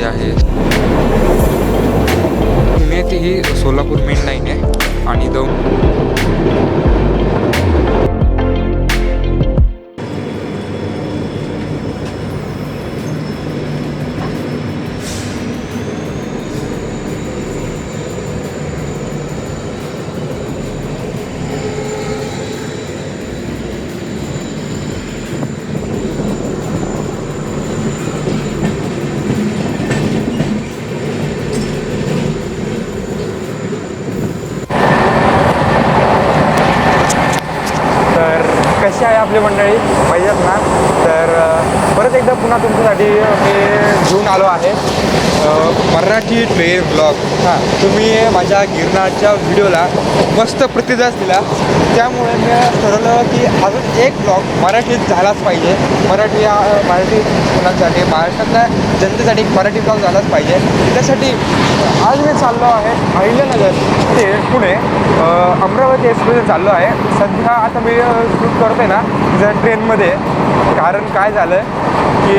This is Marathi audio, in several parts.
आहे. पुणे ते ही सोलापूर मेन लाईन आहे आणि कशी आहे आपली मंडळी पाहिजेत ना. तर परत एकदा पुन्हा तुमच्यासाठी मी घेऊन आलो आहे मराठी ट्रेन ब्लॉग. तुम्ही माझ्या गिरनारच्या व्हिडिओला मस्त प्रतिसाद दिला, त्यामुळे मी ठरवलं की अजून एक ब्लॉग मराठीत झालाच पाहिजे. मराठी मुलांसाठी, महाराष्ट्रातल्या जनतेसाठी मराठी ब्लॉग झालाच पाहिजे. त्यासाठी आज मी चाललो आहे अहिल्यानगर ते पुणे अमरावती एक्सप्रेस चाललो आहे. सध्या आता मी शूट करतोय ना जर ट्रेनमध्ये, कारण काय झालं की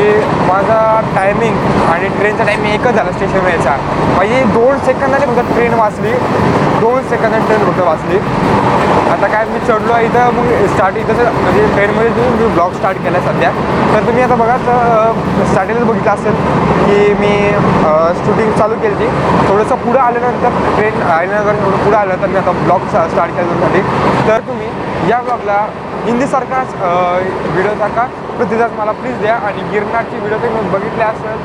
माझा टायमिंग आणि ट्रेनचा टायमिंग एकच झाला स्टेशन यायचा. माझी 2 सेकंदाने फक्त ट्रेन वाचली, 2 सेकंदाने ट्रेन फक्त वाचली. आता काय मी चढलो आहे इथं, मग इथं म्हणजे ट्रेनमध्ये मी ब्लॉग स्टार्ट केला आहे सध्या. तर तुम्ही आता बघा स्टार्टिंगला बघितलं असेल की मी शूटिंग चालू केली ती. थोडंसं पुढं आल्यानंतर ट्रेन अहिल्यानगर थोडं पुढं आल्यानंतर मी आता ब्लॉग स्टार्ट केला तुमच्यासाठी. तर तुम्ही या ब्लॉगला हिंदीसारखाच व्हिडिओसारखा प्रतिसाद मला प्लीज द्या. आणि गिरनारची व्हिडिओ तुम्ही बघितले असेल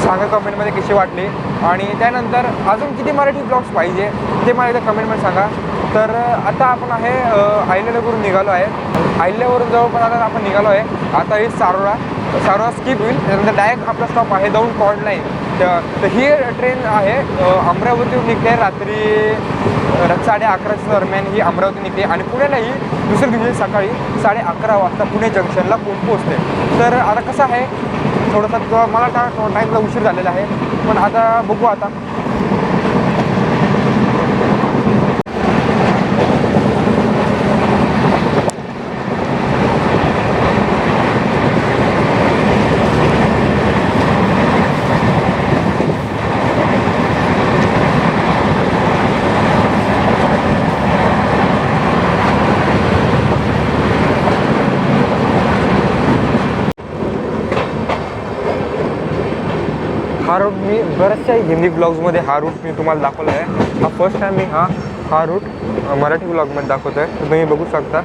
सांगा कमेंटमध्ये कशी वाटली. आणि त्यानंतर अजून किती मराठी ब्लॉग्स पाहिजे ते मला एकदा कमेंटमध्ये सांगा. तर आता आपण आहे अहिल्यानगरवरून निघालो आहे. अहिल्यावरून जवळपास आता आपण निघालो आहे. आता ही सारोळा स्किप होईल, त्यानंतर डायरेक्ट आपला स्टॉप आहे दौंड कॉर्ड लाईन. तर ही ट्रेन आहे अमरावतीहून निघते रात्री 11:30 दरम्यान ही अमरावती निघते आणि पुण्यालाही दुसऱ्या दिवशी सकाळी 11:30 वाजता पुणे जंक्शनला पोहोचते. तर आता कसं आहे थोडंसं मला टाईमला उशीर झालेला आहे, पण आता बघू. आता हा रूट मी बऱ्याचशा हिंदी ब्लॉग्समध्ये हा रूट मी तुम्हाला दाखवला आहे. हा फर्स्ट टाईम मी हा रूट मराठी ब्लॉगमध्ये दाखवतो आहे. तुम्ही बघू शकता.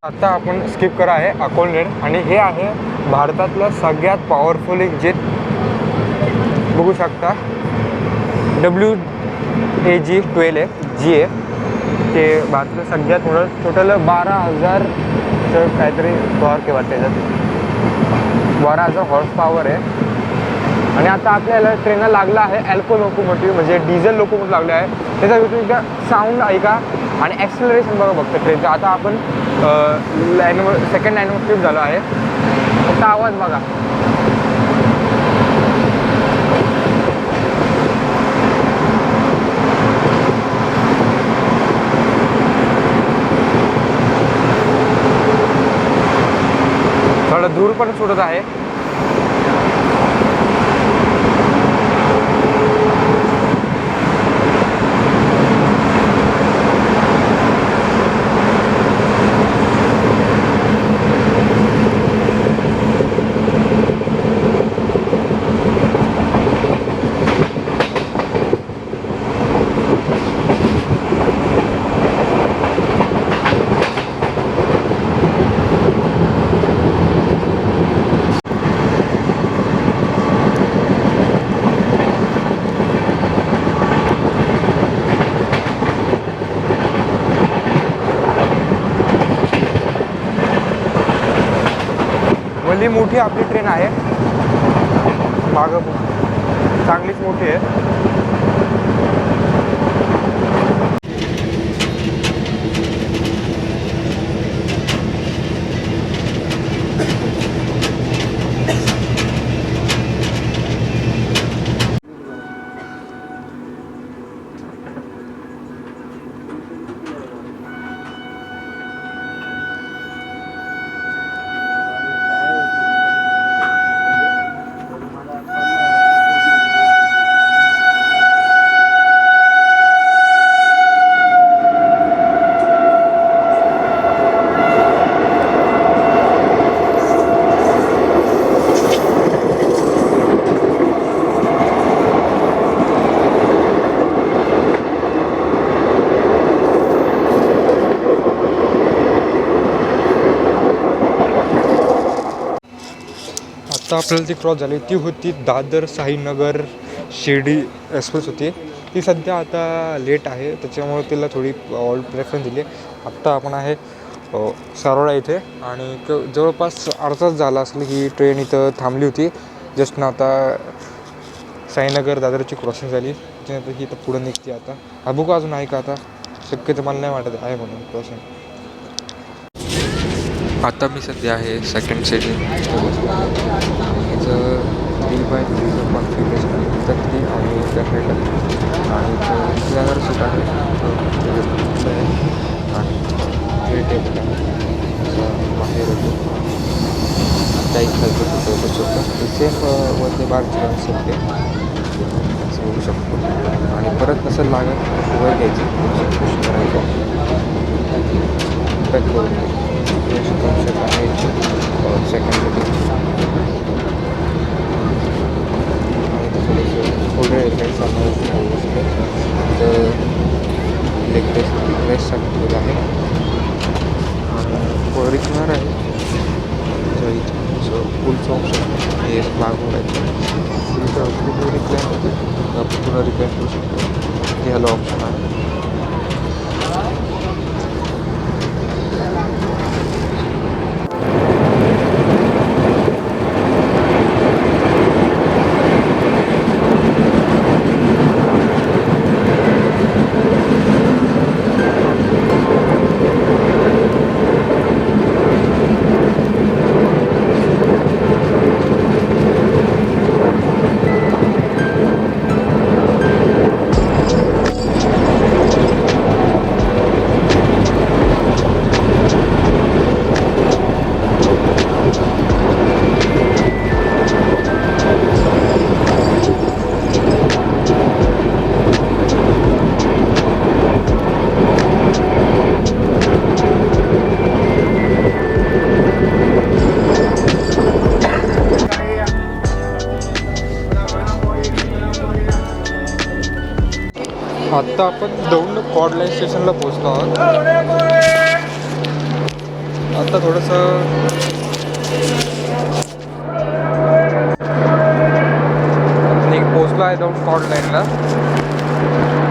आता आपण स्किप करा आहे अकोलनेर आणि हे आहे भारतातलं सगळ्यात पॉवरफुल एक जेट. बघू शकता WAG-12 आहे GA. ते भारतातलं सगळ्यात मोठं टोटल 12,000 काहीतरी टॉर्क वाटते त्याच्यात 12,000 हॉर्स पॉवर आहे. आणि आता आपल्याला ट्रेनला लागला आहे अल्को लोकोमोटिव्ह म्हणजे डिझेल लोकोमोटिव्ह लागले आहे. त्याचा व्यतिरिक्त साऊंड ऐका आणि ॲक्सिलरेशन बघा फक्त ट्रेनचं. आता आपण सेकंड लाईनवर शिफ्ट झालो आहे. फक्त आवाज बघा. थोडं दूर पण सुटत आहे. भली मोठी आपली ट्रेन आहे. मागं चांगलीच मोठी आहे. आत्ता आपल्याला ती क्रॉस झाली ती होती दादर साईनगर शिर्डी एक्सप्रेस होती. ती सध्या आता लेट आहे त्याच्यामुळे तिला थोडी ऑल प्रेफरन्स दिली. आत्ता आपण आहे सारोळा इथे आणि जवळपास अर्धा तास झाला असेल ही ट्रेन इथं थांबली होती. जस्ट ना आता साईनगर दादरची क्रॉसिंग झाली त्याच्यानंतर ही इथं पुढं निघते. आता बघू अजून आहे का, आता शक्यतो मला नाही वाटत आहे म्हणून क्रॉसिंग. आता मी सध्या आहे सेकंड सेटिंग याचं 3x3 कॉन्फिगरेशन त्यातली आणि त्या साईडला आणि प्लॅनर सूट आहे आणि हे टेबल आहे बाहेर होतो काही खालचं होतं छोटं सेम वरती बारची कन्सेप्ट आहे असं होऊ शकतो. आणि परत नसेल लागत वर घ्यायचं करायचं पॅक करून कन्सेप्ट आहे सेकंड सेटिंग थोडे काही सामान तर लेग रेस्टसाठी ठेवलं आहे आणि रिक्लायनर आहे फुलचं ऑप्शन हे लागू राहायचं फुल रिक्लाइन होते आपण पुन्हा रिक्लाइन करू शकतो. हे ह्याला ऑप्शन आहे. आत्ता आपण दौंड कॉड लाईन स्टेशनला पोचलो आहोत. आता थोडंसं पोचलो आहे दौंड कॉड लाईनला.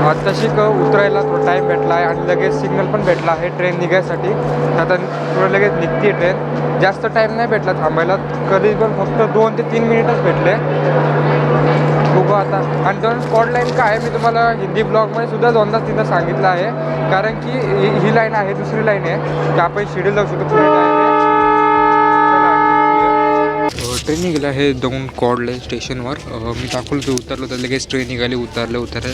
आत्ताशी उतरायला थोडा टाईम भेटला आहे आणि लगेच सिग्नल पण भेटला आहे ट्रेन निघायसाठी. आता थोडं लगेच निघते ट्रेन. जास्त टाईम नाही भेटला थांबायला कधी पण फक्त 2 ते 3 मिनिटच भेटले. बघू आता. आणि दोन स्कॉड लाईन काय आहे मी तुम्हाला हिंदी ब्लॉगमध्ये सुद्धा दोनदाच तिथं सांगितलं आहे कारण की ही लाईन आहे दुसरी लाईन आहे की आपण शिर्डी जाऊ शकतो पुणे. ट्रेन निघालं आहे दौंड कॉड लाईन स्टेशनवर. मी दाखवलं ते उतरलो तर लगेच ट्रेन निघाली उतरले.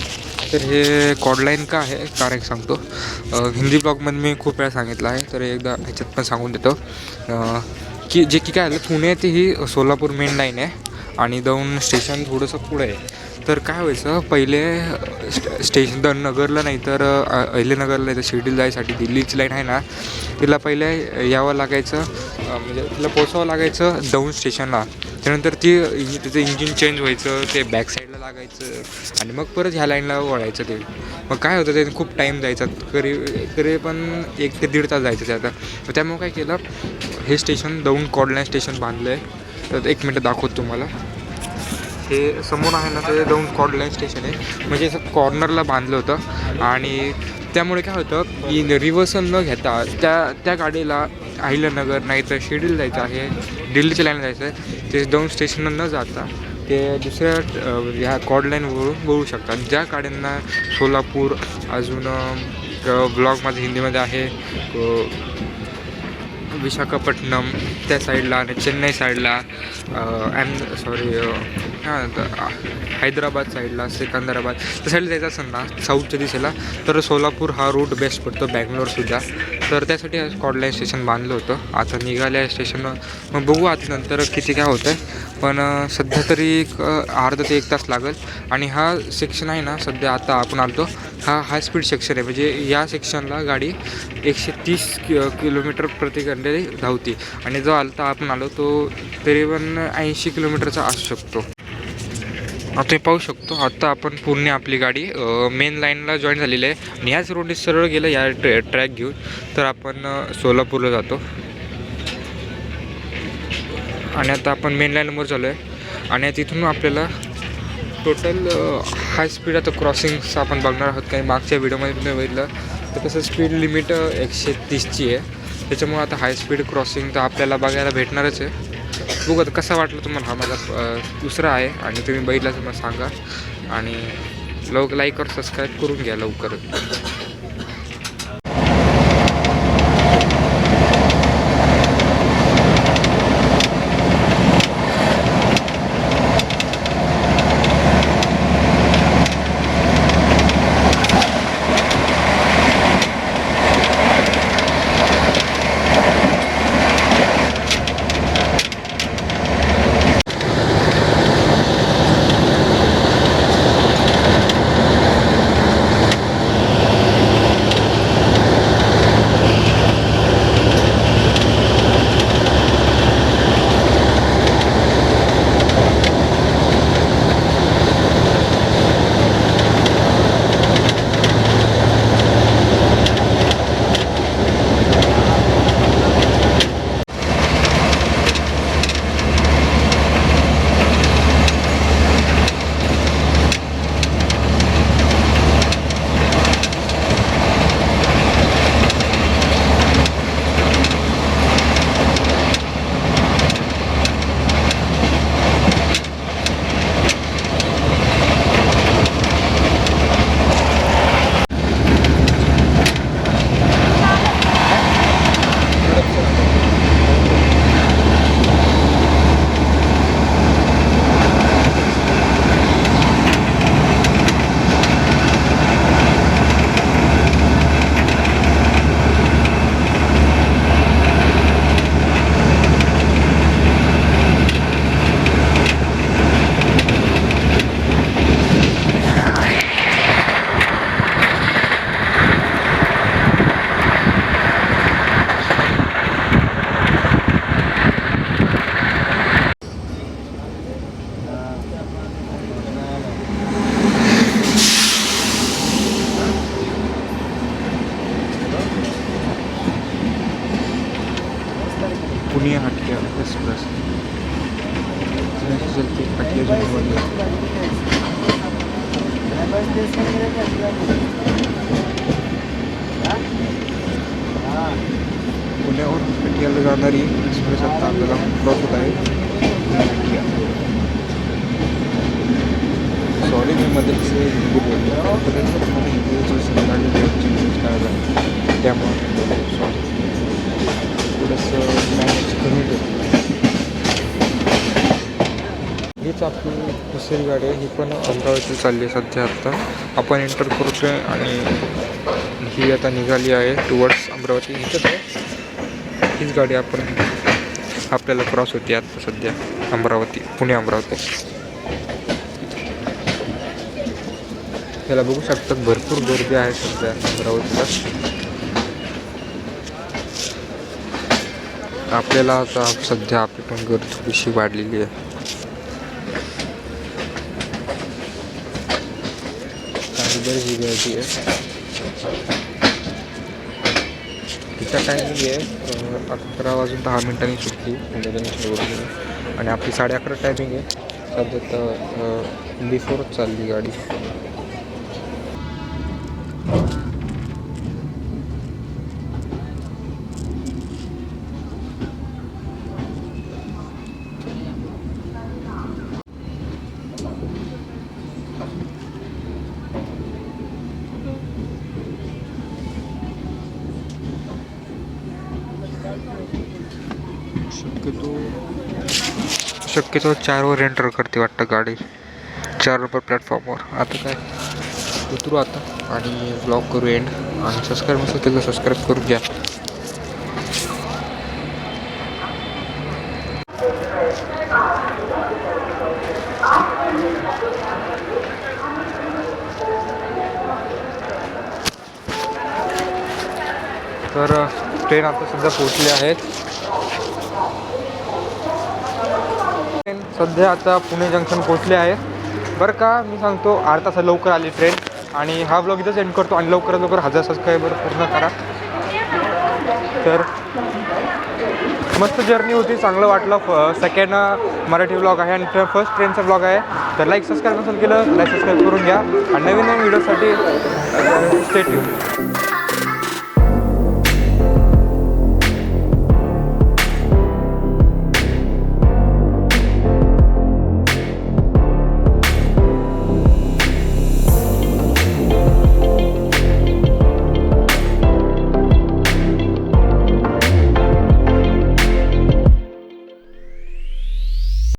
तर हे कॉड लाईन का आहे कारण सांगतो. हिंदी ब्लॉगमध्ये मी खूप वेळा सांगितलं आहे तर एकदा ह्याच्यात पण सांगून देतो की जे की काय आलं पुणे ते ही सोलापूर मेन लाईन आहे आणि दौंड स्टेशन थोडंसं पुढं आहे. तर काय व्हायचं पहिले स्टेशन नगरला नाही तर अहिल्यानगरला नाही तर शिर्डीला जायसाठी दिल्लीची लाईन आहे ना तिला पहिले यावं लागायचं म्हणजे तिला पोचावं लागायचं दौंड स्टेशनला. त्यानंतर तिचं इंजिन चेंज व्हायचं ते बॅक साईडला लागायचं आणि मग परत ह्या लाईनला वळायचं ते. मग काय होतं ते खूप टाईम जायचा तरी पण 1 ते 1.5 तास जायचं ते. आता त्यामुळे काय केलं हे स्टेशन दौंड कॉड लाईन स्टेशन बांधलं आहे. तर 1 मिनटं दाखवतो तुम्हाला. हे समोर आहे ना ते दौंड कॉड लाईन स्टेशन आहे म्हणजे असं कॉर्नरला बांधलं होतं आणि त्यामुळे काय होतं की रिव्हर्सल न घेता त्या गाडीला अहिल्यानगर नाही तर शिर्डीला जायचं आहे दिल्लीच्या लाईनला जायचं आहे ते दौंड स्टेशनला न जाता ते दुसऱ्या ह्या कॉड लाईनवरून वळू शकतात. ज्या गाड्यांना सोलापूर अजून ब्लॉगमध्ये हिंदीमध्ये आहे विशाखापट्टणम त्या साईडला आणि चेन्नई साईडला हैदराबाद साईडला सिकंदराबाद त्या साईडला जायचं असेल ना साऊथच्या दिशेला तर सोलापूर हा रूट बेस्ट पडतो बँगलोरसुद्धा. तर त्यासाठी कॉड लाईन स्टेशन बांधलं होतं. आता निघालं आहे स्टेशनवर मग बघू आता नंतर किती काय होतं आहे पण सध्या तरी अर्धा ते 1 तास लागेल. आणि हा सेक्शन आहे ना सध्या आता आपण आलतो हा हाय स्पीड सेक्शन आहे म्हणजे या सेक्शनला गाडी 130 किलोमीटर प्रति घंटे धावते आणि जो आलता आपण आलो तो तरीपण 80 किलोमीटरचा असू शकतो. आता तुम्ही पाहू शकतो आत्ता आपण पूर्ण आपली गाडी मेन लाईनला जॉईन झालेली आहे आणि ह्याच रोडने सरळ गेलं या ट्रॅक घेऊन तर आपण सोलापूरला जातो. आणि आता आपण मेन लाईनवर चालू आहे आणि तिथून आपल्याला टोटल हाय स्पीड आता क्रॉसिंग्स आपण बघणार आहोत. काही मागच्या व्हिडिओमध्ये तुम्ही बघितलं तर कसं स्पीड लिमिट 130ची आहे. त्याच्यामुळे आता हाय स्पीड क्रॉसिंग तर आपल्याला बघायला भेटणारच आहे. बघू आता कसा वाटलं तुम्हाला. हा माझा दुसरा आहे आणि तुम्ही बघितला तर मला सांगा आणि लाईक और सबस्क्राईब करून घ्या लवकर. पुणे हटिया एक्सप्रेस चलती हटिया जाने वाली पुण्यावर हटियाला जाणारी एक्सप्रेस आता आपल्याला क्रॉस होत आहे. पुणे हटिया. सॉरी मी मध्येच हिंदी बोललो पण हिंदीचं त्यामुळे सॉरी थोडंसं मॅनेज कमी होतं. हीच आपली दुसरी गाडी आहे. ही पण अमरावती चालली आहे सध्या. आत्ता आपण एंटर करतो आहे आणि ही आता निघाली आहे टुवर्ड्स अमरावती. इथंच आहे हीच गाडी आपल्याला क्रॉस होती आत्ता सध्या अमरावती पुणे अमरावती. त्याला बघू शकतात भरपूर गर्दी आहे सध्या अमरावतीला. आपल्याला आता सध्या आपली पण गर्दी थोडीशी वाढलेली आहे. ही गर्दी आहे. तिचा टायमिंग आहे 11:10 सुटली इंडियन आणि आपली 11:30 टायमिंग आहे. सध्या तर बिफोरच चालली गाडी. शक्यतो 4वर एंटर करते वाटतं गाडी. 4 नंबर प्लॅटफॉर्मवर. आता काय उतरू आता आणि ब्लॉग करू एंड. आणि सबस्क्राईब नसेल केलं सबस्क्राईब करून घ्या. तर ट्रेन आता सध्या पोहोचली आहेत. ट्रेन सध्या आता पुणे जंक्शन पोहोचले आहे बरं का. मी सांगतो अर्धा तास लवकर आली ट्रेन. आणि हा ब्लॉग इथंच एंड करतो आणि लवकरात लवकर 1000 सबस्क्रायबर पूर्ण करा. तर मस्त जर्नी होती, चांगलं वाटलं. सेकंड मराठी ब्लॉग आहे आणि फर्स्ट ट्रेनचा ब्लॉग आहे. तर लाईक सबस्क्राईब नसेल केलं, लाईक सबस्क्राईब करून घ्या आणि नवीन व्हिडिओसाठी स्टे ट्यून.